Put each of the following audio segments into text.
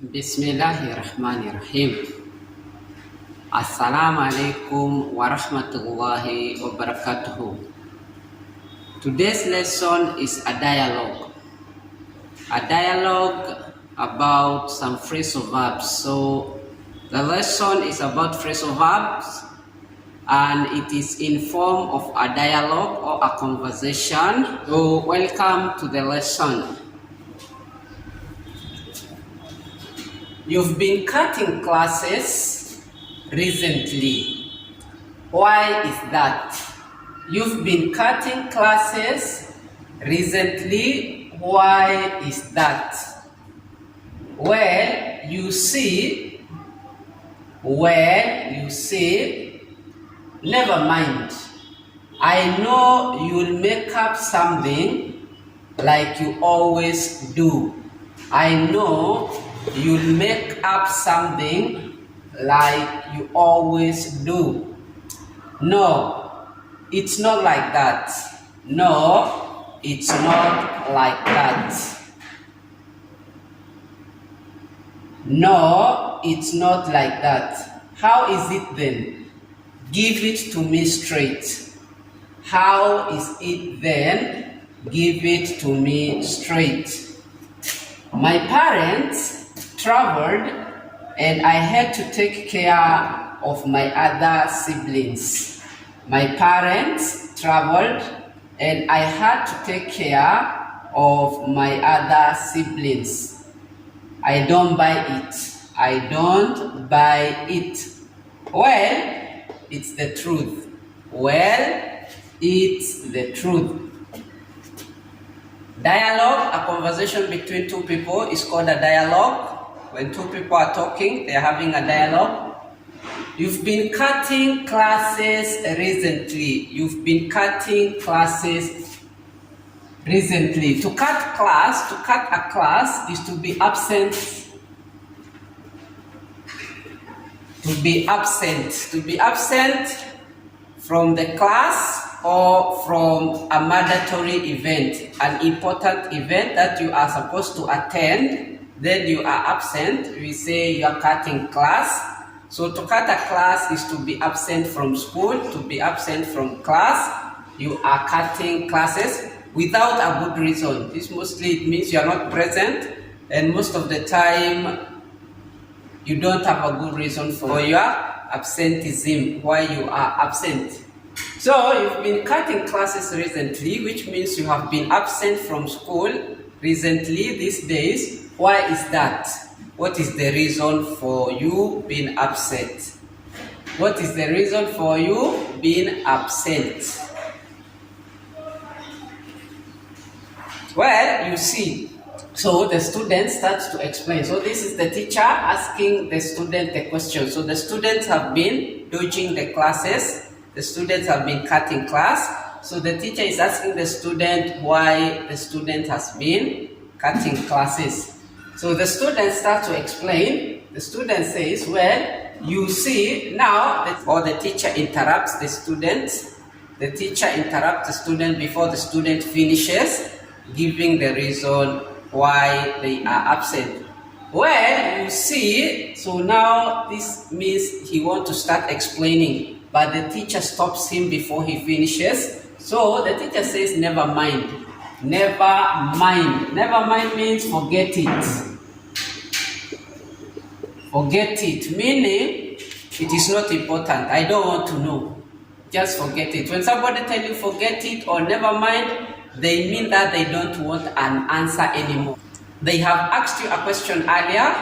Bismillahirrahmanirrahim. Assalamualaikum warahmatullahi wabarakatuh. Today's lesson is a dialogue. A dialogue about some phrasal verbs. So the lesson is about phrasal verbs and it is in form of a dialogue or a conversation. So welcome to the lesson. You've been cutting classes recently. Why is that? You've been cutting classes recently. Why is that? Well, you see, never mind. I know you'll make up something like you always do. I know you'll make up something like you always do. No, it's not like that. No, it's not like that. No, it's not like that. How is it then? Give it to me straight. How is it then? Give it to me straight. My parents traveled and I had to take care of my other siblings. My parents traveled and I had to take care of my other siblings. I don't buy it. I don't buy it. Well, it's the truth. Well, it's the truth. Dialogue, a conversation between two people, is called a dialogue. When two people are talking, they're having a dialogue. You've been cutting classes recently. You've been cutting classes recently. To cut a class is to be absent. To be absent from the class or from a mandatory event, an important event that you are supposed to attend. Then you are absent. We say you are cutting class. So to cut a class is to be absent from school, to be absent from class. You are cutting classes without a good reason. This mostly it means you are not present, and most of the time you don't have a good reason for your absenteeism, why you are absent. So you've been cutting classes recently, which means you have been absent from school recently, these days. Why is that? What is the reason for you being absent? What is the reason for you being absent? Well, you see, so the student starts to explain. So this is the teacher asking the student the question. So the students have been dodging the classes. The students have been cutting class. So the teacher is asking the student why the student has been cutting classes. So the student starts to explain. The student says, well, you see now, or the teacher interrupts the student. The teacher interrupts the student before the student finishes, giving the reason why they are absent. Well, you see, so now this means he wants to start explaining, but the teacher stops him before he finishes. So the teacher says, never mind. Never mind. Never mind means forget it. Forget it, meaning it is not important. I don't want to know. Just forget it. When somebody tells you forget it or never mind, they mean that they don't want an answer anymore. They have asked you a question earlier,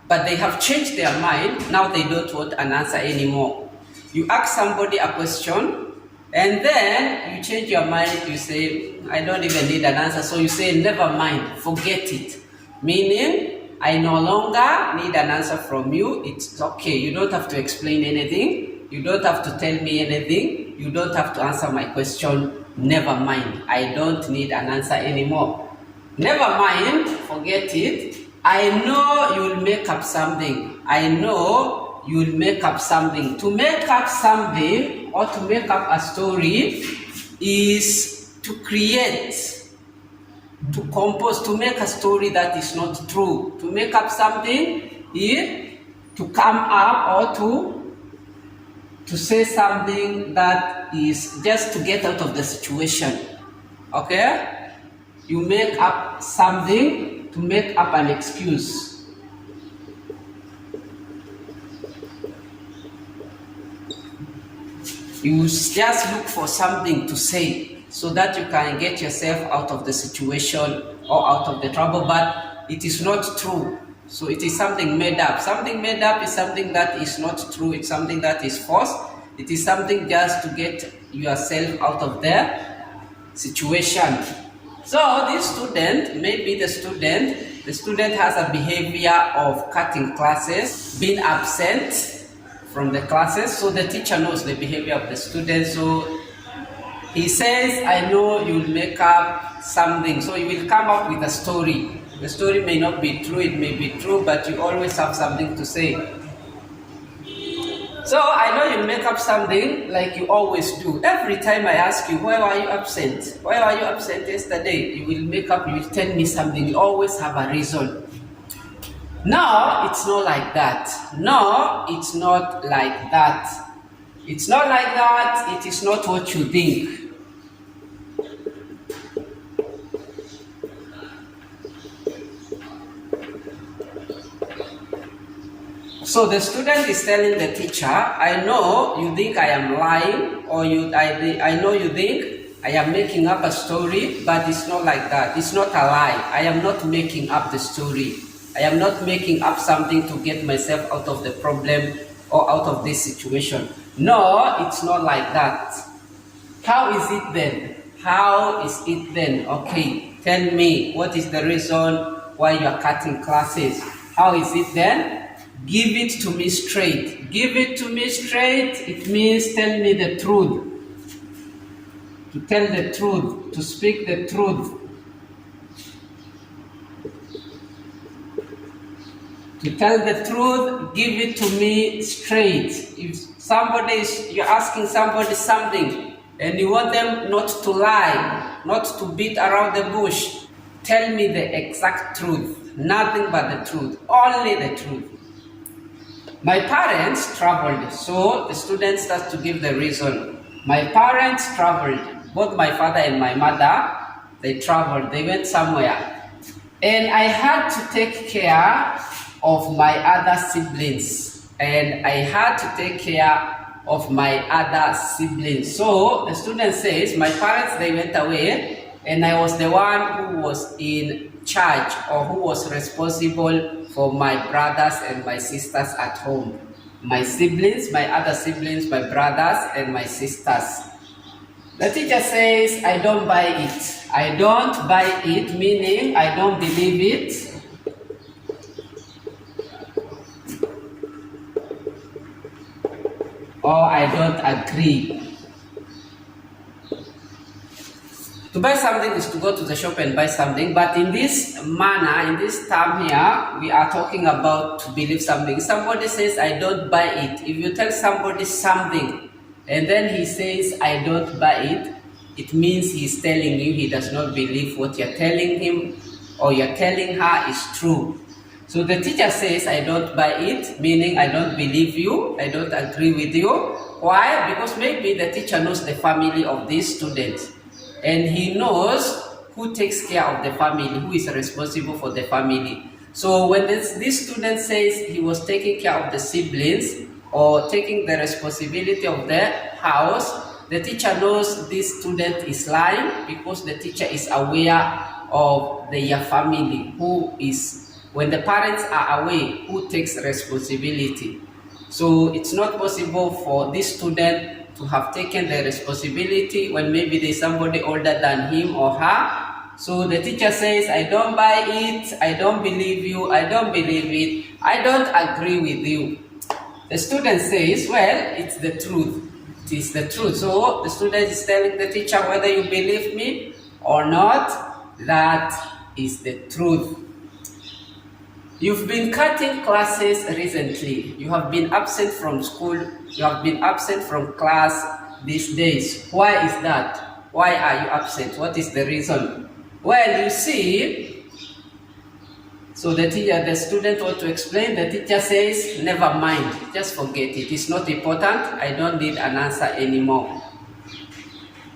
but they have changed their mind. Now they don't want an answer anymore. You ask somebody a question, and then you change your mind. You say, I don't even need an answer. So you say, never mind, forget it. Meaning, I no longer need an answer from you. It's okay. You don't have to explain anything. You don't have to tell me anything. You don't have to answer my question. Never mind. I don't need an answer anymore. Never mind. Forget it. I know you'll make up something. I know you'll make up something. To make up something or to make up a story is to create to compose, to make a story that is not true, to make up something here, to come up or to say something that is just to get out of the situation. Okay? You make up something to make up an excuse. You just look for something to say so that you can get yourself out of the situation or out of the trouble, but it is not true. So it is something made up. Something made up is something that is not true. It's something that is false. It is something just to get yourself out of the situation. So this student, maybe the student has a behavior of cutting classes, being absent from the classes. So the teacher knows the behavior of the student. So he says, I know you'll make up something. So you will come up with a story. The story may not be true, it may be true, but you always have something to say. So I know you'll make up something like you always do. Every time I ask you, why were you absent? Why were you absent yesterday? You will make up, you will tell me something. You always have a reason. No, it's not like that. No, it's not like that. It's not like that. It is not what you think. So the student is telling the teacher, I know you think I am lying, or I know you think I am making up a story, but it's not like that. It's not a lie. I am not making up the story. I am not making up something to get myself out of the problem or out of this situation. No, it's not like that. How is it then? How is it then? Okay, tell me, what is the reason why you are cutting classes? How is it then? Give it to me straight. Give it to me straight. It means tell me the truth. To tell the truth. To speak the truth. To tell the truth, give it to me straight. If you're asking somebody something and you want them not to lie, not to beat around the bush, tell me the exact truth. Nothing but the truth. Only the truth. My parents traveled, so the student starts to give the reason. My parents traveled, both my father and my mother, they traveled, they went somewhere. And I had to take care of my other siblings. And I had to take care of my other siblings. So the student says, my parents, they went away, and I was the one who was in charge or who was responsible for my brothers and my sisters at home. My siblings, my other siblings, my brothers and my sisters. The teacher says, I don't buy it. I don't buy it, meaning I don't believe it. Or I don't agree. To buy something is to go to the shop and buy something, but in this manner, in this term here, we are talking about to believe something. Somebody says, I don't buy it. If you tell somebody something, and then he says, I don't buy it, it means he's telling you he does not believe what you're telling him or you're telling her is true. So the teacher says, I don't buy it, meaning I don't believe you, I don't agree with you. Why? Because maybe the teacher knows the family of this student. And he knows who takes care of the family, who is responsible for the family. So when this student says he was taking care of the siblings or taking the responsibility of the house, the teacher knows this student is lying because the teacher is aware of their family, who is, when the parents are away, who takes responsibility. So it's not possible for this student to have taken the responsibility when maybe there's somebody older than him or her. So the teacher says, I don't buy it, I don't believe you, I don't believe it, I don't agree with you. The student says, well, it's the truth. It is the truth. So the student is telling the teacher whether you believe me or not, that is the truth. You've been cutting classes recently. You have been absent from school. You have been absent from class these days. Why is that? Why are you absent? What is the reason? Well, you see, so the student want to explain, the teacher says, never mind, just forget it. It's not important. I don't need an answer anymore.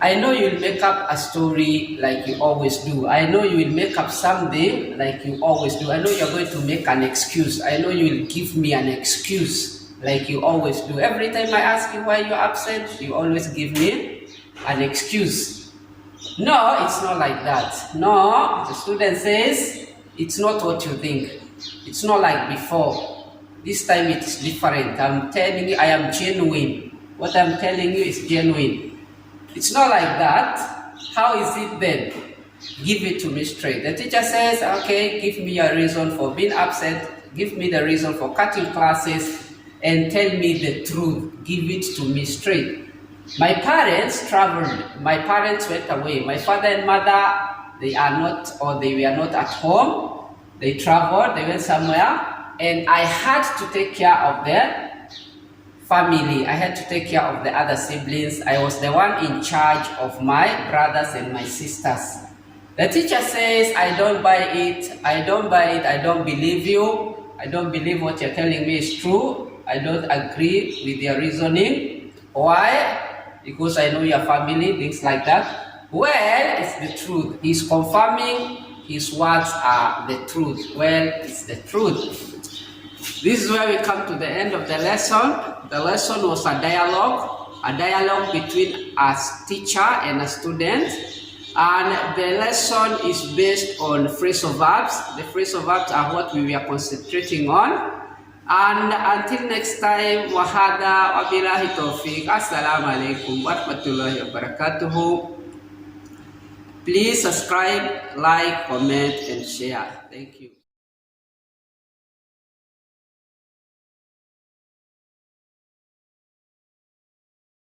I know you'll make up a story like you always do. I know you will make up something like you always do. I know you're going to make an excuse. I know you will give me an excuse like you always do. Every time I ask you why you're absent, you always give me an excuse. No, it's not like that. No, the student says, it's not what you think. It's not like before. This time it's different. I'm telling you, I am genuine. What I'm telling you is genuine. It's not like that. How is it then? Give it to me straight. The teacher says, okay, give me a reason for being absent. Give me the reason for cutting classes and tell me the truth. Give it to me straight. My parents traveled. My parents went away. My father and mother, they were not at home. They traveled, they went somewhere, and I had to take care of their family. I had to take care of the other siblings. I was the one in charge of my brothers and my sisters. The teacher says, I don't buy it. I don't buy it. I don't believe you. I don't believe what you're telling me is true. I don't agree with your reasoning. Why? Because I know your family, things like that. Well, it's the truth. He's confirming his words are the truth. Well, it's the truth. This is where we come to the end of the lesson. The lesson was a dialogue between a teacher and a student. And the lesson is based on phrasal verbs. The phrasal verbs are what we were concentrating on. And until next time, wahada wabillahi taufiq. Assalamu alaikum warahmatullahi wabarakatuh. Please subscribe, like, comment, and share. Thank you.